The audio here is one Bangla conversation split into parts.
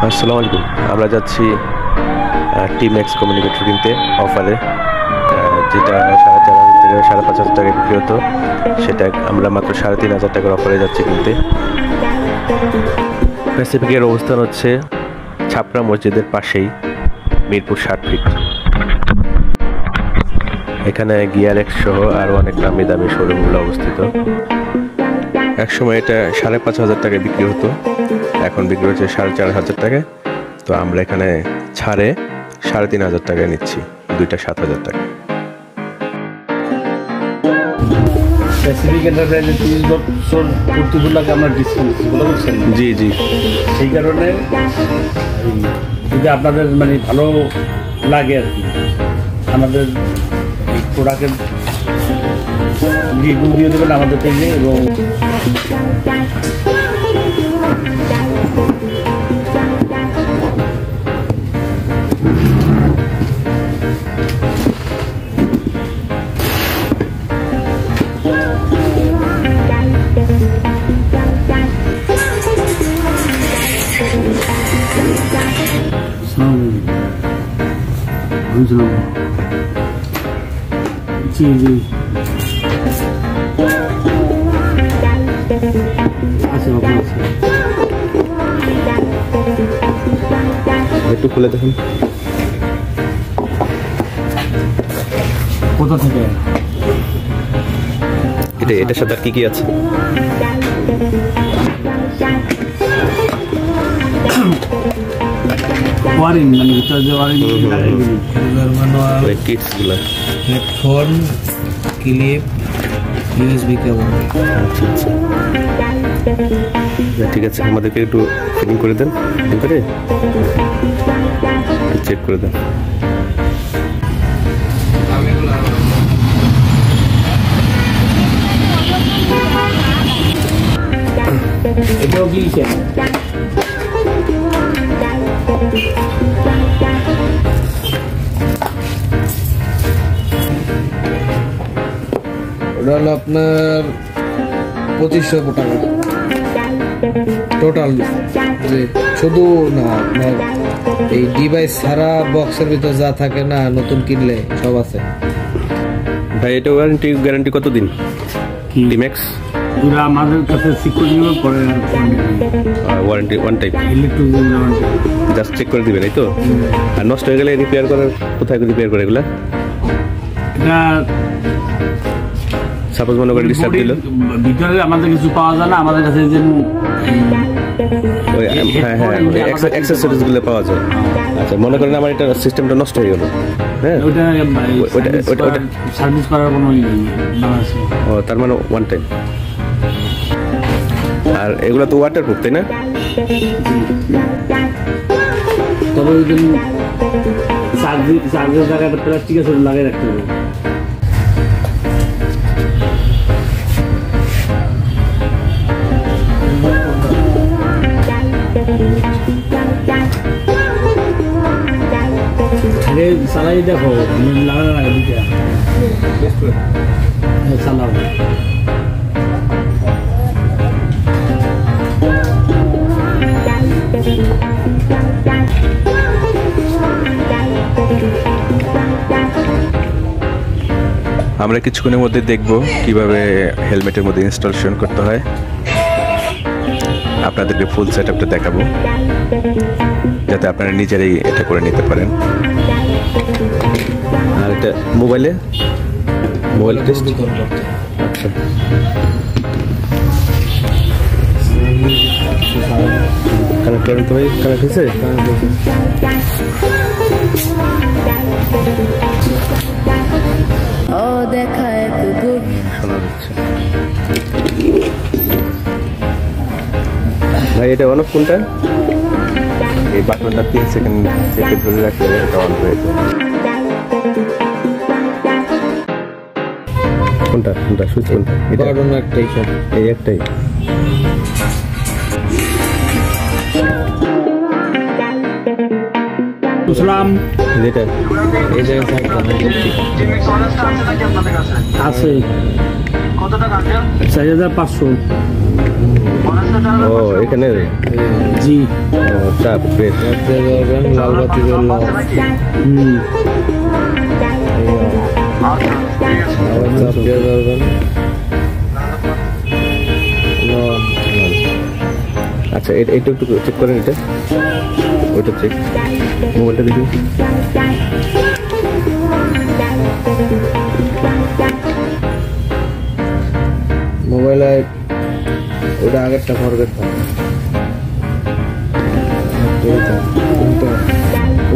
আসসালামু আলাইকুম। আমরা যাচ্ছি টিম্যাক্স কমিউনিকেটর কিনতে অফারে, যেটা 4,500 থেকে 5,500 টাকায় বিক্রি হতো, সেটা আমরা মাত্র 3,500 টাকার অফারে যাচ্ছি কিনতে। প্যাসিফিকের অবস্থান হচ্ছে ছাপরা মসজিদের পাশেই, মিরপুর 60 ফিট। এখানে গিয়ার এক্স সহ আরও অনেক দামি দামি শোরুমগুলো অবস্থিত। একসময় এটা 5,500 টাকায় বিক্রি হতো, এখন বিক্রি হচ্ছে 4,500 টাকায়। তো আমরা এখানে ছাড়ে 3,500 টাকায় নিচ্ছি, দুইটা 7,000 টাকা। জি জি, সেই কারণে যদি আপনাদের মানে ভালো লাগে আর কি, আমাদের প্রোডাক্টের রিভিউ দিয়ে দেবেন আমাদের পেজে। এবং জি জি একটু খুলে দেখুন। কোথা থেকে এটার সাথে আর কি আছে? ওয়ারিং, মানে ভিতরে যে ওয়ারিং কিটসগুলো, হেডফোন, ক্লিপ, ইউএসবি কেবল। আচ্ছা আচ্ছা, ঠিক আছে, আমাদেরকে একটু ফিটিং করে দেন, ফিটিং করে চেক করে দেন। এটাও কি ওটা হলো আপনার 2,500 টাকা টোটাল। যে শুধু না, আপনার এই ডিভাইস ছাড়া বক্সের ভিতর যা থাকে না, নতুন কিনলে সব আছে। ভাই এটা গ্যারান্টি কতদিন? টিম্যাক্স আমাদের কাছে সিকিউরিটি করে warranty one time, electric just check করে দিবেন, এই তো? আর নষ্ট হয়ে গেলে রিপেয়ার করার কোথায় রিপেয়ার করে এগুলা? এটা সাপোজ মনে করেন ডিস্টার্ব দিল, ভিতরে আমাদের কিছু পাওয়া যায় না, আমাদের কাছে যে অ্যাক্সেসরিজগুলো পাওয়া যায়। আচ্ছা, মনে করেন আমার এটা সিস্টেমটা নষ্ট হয়ে গেল, হ্যাঁ, ওইটা সার্ভিস করার কোনো ও, তার মানে ওয়ান টাইম। আর এগুলো তো ওয়াটারপ্রুফ, তাই না? তবে ওই দিন চার্জের জায়গাটা প্লাস্টিক আছে, লাগিয়ে রাখতে হবে। চালাই দেখো, লাগানো লাগে দুইটা চালাও। আমরা কিছুক্ষণের মধ্যে দেখব কিভাবে হেলমেটের মধ্যে ইনস্টলেশন করতে হয়। আপনাদেরকে ফুল সেটআপটা দেখাবো, যাতে আপনারা নিজেরাই এটা করে নিতে পারেন। আর এটা মোবাইল টেস্ট, আচ্ছা, কানেক্ট করেন তো ভাই? কানেক্ট হয়েছে? শোনা যাচ্ছে ভাই। এটা অন অফ কোনটা? এই বাটনটা 3 সেকেন্ড চেপে ধরে রাখলে এটা অন হয়ে যায়। কোনটা সুইচ কোনটা? এটা একটাই, সব এই একটাই। বুঝলাম, যেটা এই জায়গায় আছে কত টাকা আছে? 4,500। ও, এখানে জি, চাপ প্রেস দিয়ে ধরবেন, লাল বাতি জ্বললো। আবার চাপ দিয়ে ধরবেন। আচ্ছা এটা একটু চেক করেন, এটা ওইটা চেক, মোবাইলটা দেখি। মোবাইলে ওটা আগেরটা ফরগেট থাকে,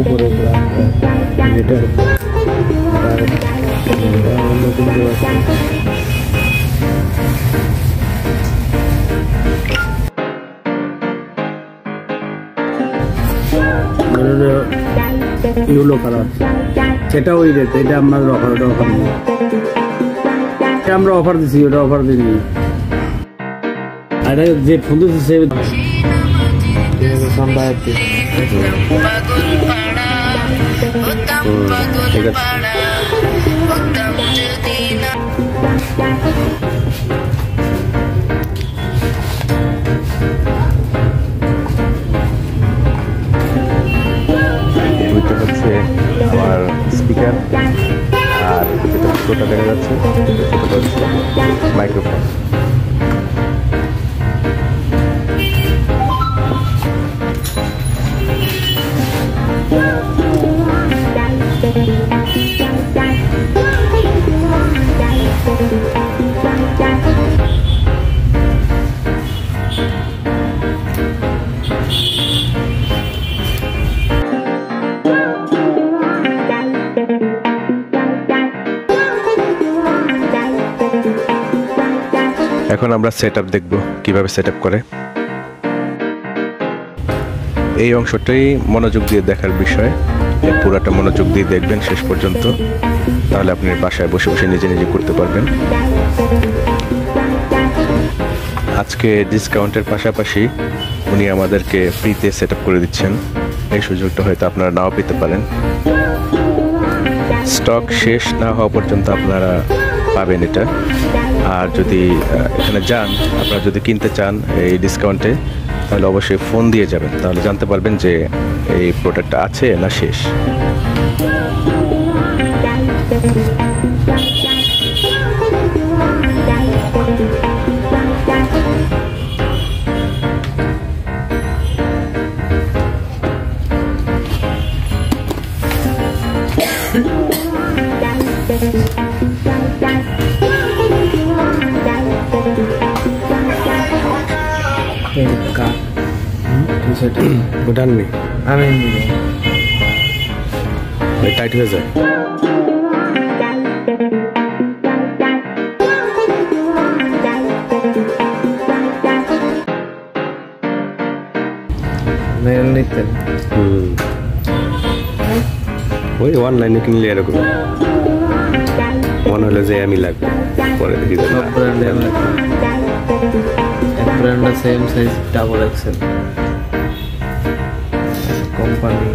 উপরে উপরে এটা নতুন যে আছে। ইউলো কালার, সেটা ওই রেট, এটা আপনাদের অফার, ওটা অফার নেই, এটা আমরা অফার দিচ্ছি, ওটা অফার দিইনি। আর যে ফোন দিচ্ছে সে ঠিক আছে। দুইটা হচ্ছে আমার স্পিকার, আর যেটা ছোটটা দেখা যাচ্ছে সেটা হচ্ছে মাইক্রোফোন। এখন আমরা সেটআপ দেখব কিভাবে সেটআপ করে। এই অংশটাই মনোযোগ দিয়ে দেখার বিষয়, পুরাটা মনোযোগ দিয়ে দেখবেন শেষ পর্যন্ত, তাহলে আপনি বাসায় বসে বসে নিজে নিজে করতে পারবেন। আজকে ডিসকাউন্টের পাশাপাশি উনি আমাদেরকে ফ্রিতে সেটআপ করে দিচ্ছেন, এই সুযোগটা হয়তো আপনারা নাও পেতে পারেন। স্টক শেষ না হওয়া পর্যন্ত আপনারা পাবেন এটা। আর যদি এখানে যান, আপনারা যদি কিনতে চান এই ডিসকাউন্টে, তাহলে অবশ্যই ফোন দিয়ে যাবেন, তাহলে জানতে পারবেন যে এই প্রোডাক্টটা আছে না শেষ। ওটা নেই, আমি টাইট হয়ে যায়। মেল নিতেন, ওই অনলাইনে কিনলে এরকম মনে হলো যে আমি লাগবে, পরে দেখি সব ব্র্যান্ডে এক ব্র্যান্ডে same size double XL company.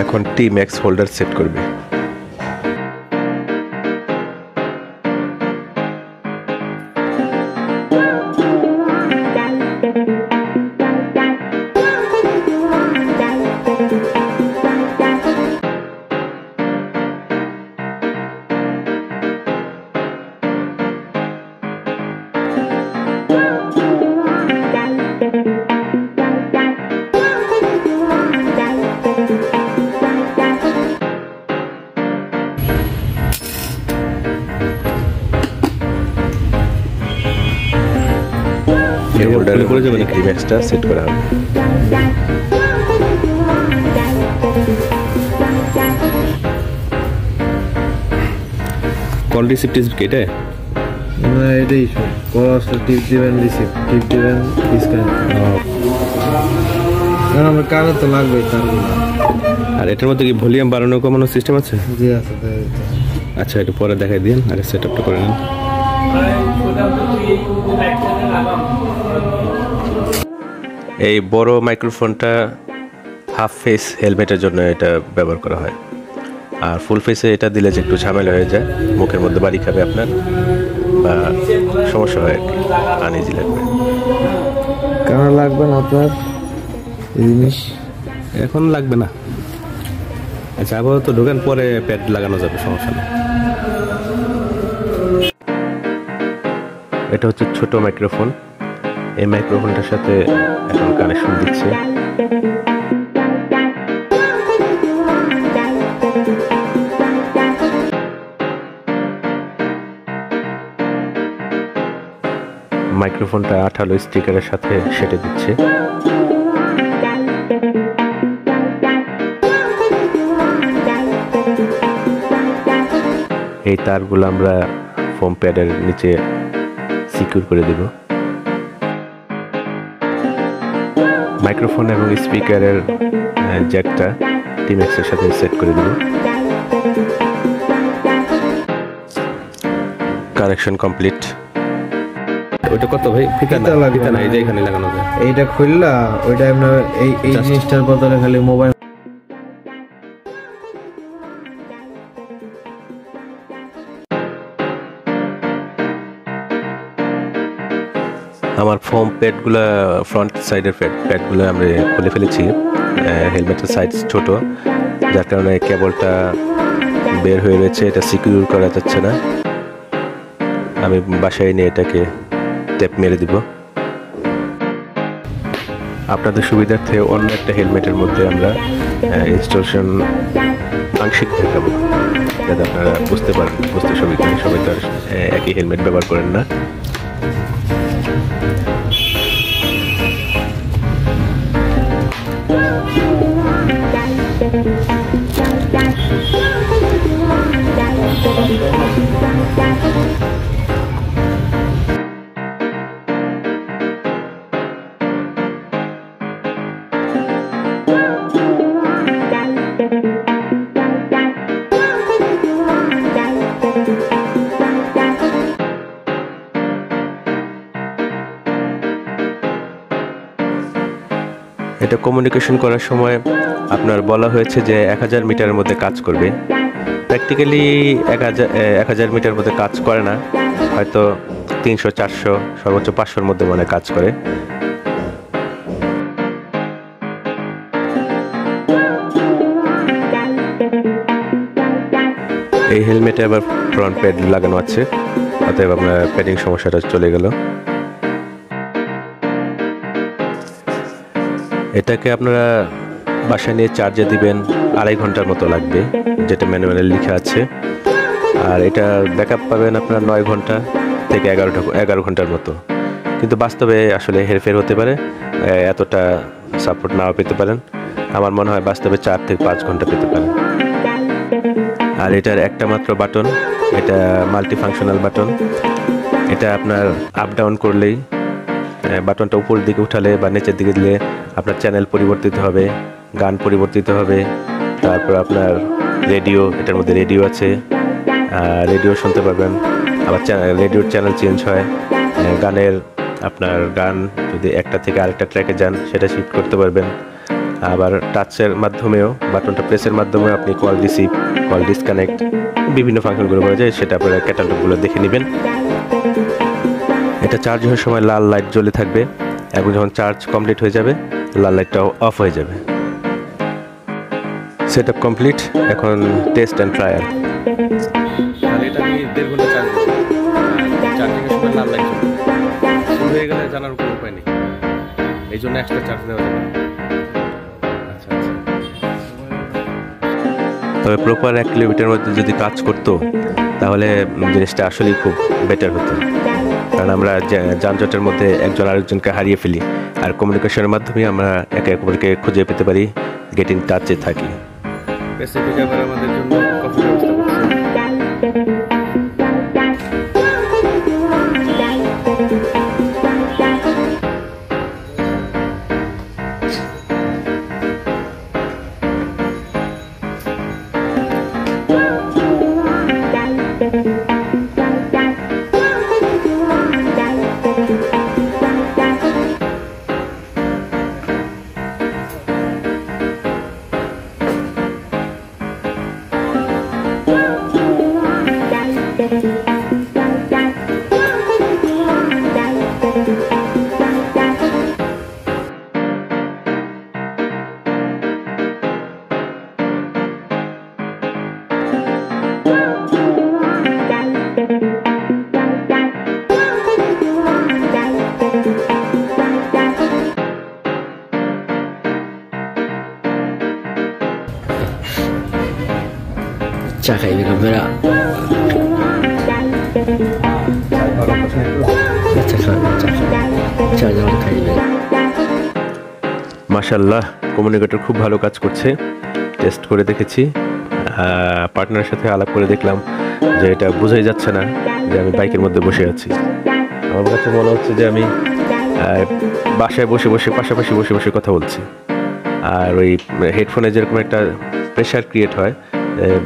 এখন টি ম্যাক্স হোল্ডার সেট করবে। হোল্ডারে করে যাবে নাকি ম্যাক্সটা সেট করা হবে। কল রিসিপ্ট এটা না, এটাই সব কল আসলে টিপ দিবেন, রিসিপ্ট টিপ দিবেন, ডিসকাউন্ট। আমার কানে তো লাগবে তারগুলো। আর এটার মধ্যে কি ভলিউম বাড়ানো কমানোর সিস্টেম আছে? জি আছে। আচ্ছা, এটা পরে দেখাই দিন, আরে সেটআপটা করে নেন। এই বড় মাইক্রোফোনটা হাফ ফেস হেলমেটের জন্য এটা ব্যবহার করা হয়। আর ফুল ফেসে এটা দিলে যে একটু ঝামেলা হয়ে যায়, মুখের মধ্যে বাড়ি খাবে আপনার, বা সমস্যা হয়, আনইজি লাগবে। কেন লাগবে না আপনার এই জিনিস? এখন লাগবে না, আচ্ছা আপাতত ঢোকান, পরে প্যাড লাগানো যাবে, সমস্যা নেই। এটা হচ্ছে ছোট মাইক্রোফোন, এই মাইক্রোফোনটার সাথে এখন কানেকশন দিচ্ছে। মাইক্রোফোনটা আঠালো স্টিকারের সাথে সেটে দিচ্ছে। এই তারগুলো আমরা ফোম প্যাডের নিচে সিকিউর করে দেব। মাইক্রোফোন এবং স্পিকারের জ্যাকটা টিমেক্সের সাথে সেট করে দেব। Connection complete. ওইটা কত ভাই? ফিতা না, এই যে এখানে লাগানো যায়। এইটা খুললা ওইটা আপনার এই জিনিসটার বদলে খালি মোবাইল। আমার ফোম প্যাডগুলো, ফ্রন্ট সাইডের প্যাডগুলো আমরা খুলে ফেলেছি। হেলমেটের সাইজ ছোট, যার কারণে কেবলটা বের হয়ে রয়েছে, এটা সিকিউর করা যাচ্ছে না। আমি বাসায় নিয়ে এটাকে টেপ মেরে দিব। আপনাদের সুবিধার্থে অন্য একটা হেলমেটের মধ্যে আমরা ইনস্টলেশন আংশিক দেখাবো, যাতে আপনারা বুঝতে পারেন, বুঝতে সুবিধা। সবাই তো একই হেলমেট ব্যবহার করেন না। এটা কমিউনিকেশন করার সময় আপনার বলা হয়েছে যে 1000 মিটারের মধ্যে কাজ করবে। প্র্যাকটিক্যালি 1000 মিটার মধ্যে কাজ করে না, হয়তো 300, 400, সর্বোচ্চ 500-র মধ্যে মানে কাজ করে। এই হেলমেটে আবার ফ্রন্ট প্যাড লাগানো আছে, অতএব আপনার প্যাডিং সমস্যাটা চলে গেল। এটাকে আপনারা বাসায় নিয়ে চার্জে দিবেন, 2.5 ঘন্টার মতো লাগবে, যেটা ম্যানুয়ালে লেখা আছে। আর এটার ব্যাকআপ পাবেন আপনার 9 ঘন্টা থেকে 11 ঘন্টার মতো। কিন্তু বাস্তবে আসলে হেরফের হতে পারে, এতটা সাপোর্ট নাও পেতে পারেন। আমার মনে হয় বাস্তবে 4 থেকে 5 ঘন্টা পেতে পারেন। আর এটার একটা মাত্র বাটন, এটা মাল্টি ফাংশনাল বাটন। এটা আপনার আপ ডাউন করলেই, বাটনটা উপরের দিকে উঠালে বা নিচের দিকে দিলে আপনার চ্যানেল পরিবর্তিত হবে, গান পরিবর্তিত হবে। তারপর আপনার রেডিও, এটার মধ্যে রেডিও আছে, রেডিও শুনতে পারবেন। আবার রেডিওর চ্যানেল চেঞ্জ হয়, গানের আপনার গান যদি একটা থেকে আরেকটা ট্র্যাকে যান সেটা শিফট করতে পারবেন। আবার টাচের মাধ্যমেও, বাটনটা প্রেসের মাধ্যমেও আপনি কল রিসিভ, কল ডিসকানেক্ট, বিভিন্ন ফাংশনগুলো করা যায়, সেটা আপনারা ক্যাটালগগুলো দেখে নেবেন। এটা চার্জ হওয়ার সময় লাল লাইট জ্বলে থাকবে, এবং যখন চার্জ কমপ্লিট হয়ে যাবে লাল লাইটটাও অফ হয়ে যাবে। সেট আপ কমপ্লিট, এখন টেস্ট অ্যান্ড ট্রায়াল। তাহলে এটা আমি 1.5 ঘন্টা চার্জ দেবো, চার্জিংয়ের সময় লাল লাইট জ্বলবে, শুরু হয়ে গেলে জানার কোনো উপায় নেই, এই জন্য এক্সট্রা চার্জ দেওয়া যাবে। আচ্ছা আচ্ছা, তবে প্রপার 1 কিলোমিটার মধ্যে যদি কাজ করতো তাহলে জিনিসটা আসলেই খুব বেটার হতো। কারণ আমরা যানজটের মধ্যে একজন আরেকজনকে হারিয়ে ফেলি, আর কমিউনিকেশনের মাধ্যমে আমরা একে অপরকে খুঁজে পেতে পারি, গেট ইন টাচে থাকি। স্পেসিফিক আবার আমাদের জন্য কফি ব্যবস্থা করছে। চা খাইবে আপনারা মাশাআল্লাহ কমিউনিকেটর খুব ভালো কাজ করছে। টেস্ট করে দেখেছি, পার্টনারের সাথে আলাপ করে দেখলাম যে এটা বোঝাই যাচ্ছে না যে আমি বাইকের মধ্যে বসে আছি। আমার কাছে মনে হচ্ছে যে আমি বাসায় বসে বসে পাশাপাশি বসে বসে কথা বলছি। আর ওই হেডফোনে যেরকম একটা প্রেশার ক্রিয়েট হয়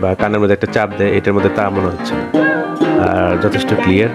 বা কানের মধ্যে একটা চাপ দেয়, এটার মধ্যে তা মনে হচ্ছে না। আর যথেষ্ট ক্লিয়ার।